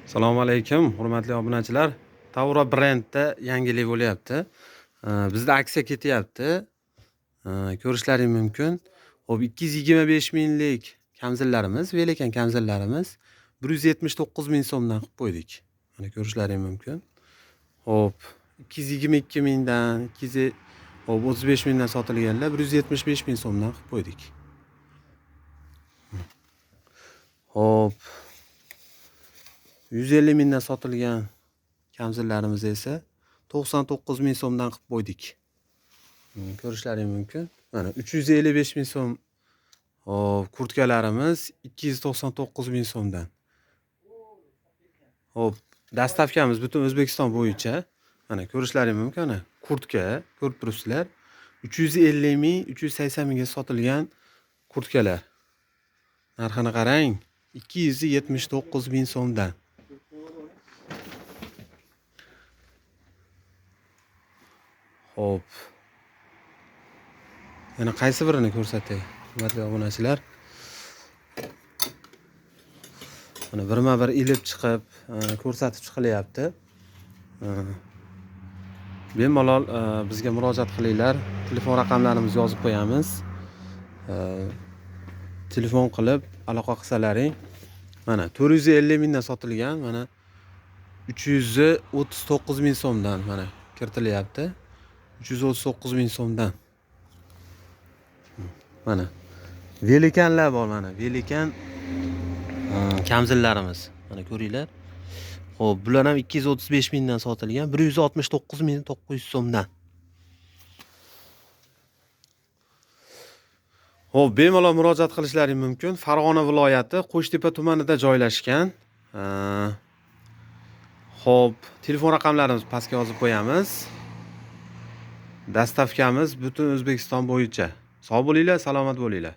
Assalomu alaykum, hurmatli obunachilar. Tauro brendda yangilik bo'lyapti. Bizda aksiya ketyapti. Ko'rishlaring mumkin. Xo'p, 225 minglik kamzillarimiz, Velikan kamzillarimiz 179 ming so'mdan qilib qo'ydik. Mana ko'rishlaring mumkin. Xo'p, 222 mingdan, 35 mingdan sotilganlar 175 ming so'mdan qilib qo'ydik. Xo'p, 150 mingdan sotilgan kamzillarimiz esa 99 ming so'mdan qilib qo'ydik. Ko'rishlaring mumkin. Mana 355 ming so'm. Hop, kurtkalarimiz 299 ming so'mdan. Hop, dastavkamiz butun O'zbekiston bo'yicha. Mana ko'rishlaring mumkin. Mana kurtka, ko'rib turibsizlar. 350 ming, 380 mingga sotilgan kurtkalar. Narxini qarang. 279 ming so'mdan. Hop. Yana qaysi birini ko'rsatay? Hurmatli obunachilar. Mana birma-bir ilib chiqib, ko'rsatib chiqilyapti. Bemalol bizga murojaat qilinglar. Telefon raqamlarimizni yozib qo'yamiz. Telefon qilib aloqa qilsalaring. Mana 450 mingdan sotilgan, mana 339 ming so'mdan mana kiritilyapti. 339 ming so'mdan. Mana Velikanlar bor, mana Velikan kamzillarimiz. Mana ko'ringlar. Xo'p, bular ham 235 mingdan sotilgan, 169 ming 900 so'mdan. Xo'p, bemalol murojaat qilishlaring mumkin. Farg'ona viloyati Qo'shtepa tumanida joylashgan. Xo'p, telefon raqamlarimizni pastga yozib qo'yamiz. Dastavkamiz butun O'zbekiston bo'yicha. Sog' bo'linglar, salomat bo'linglar.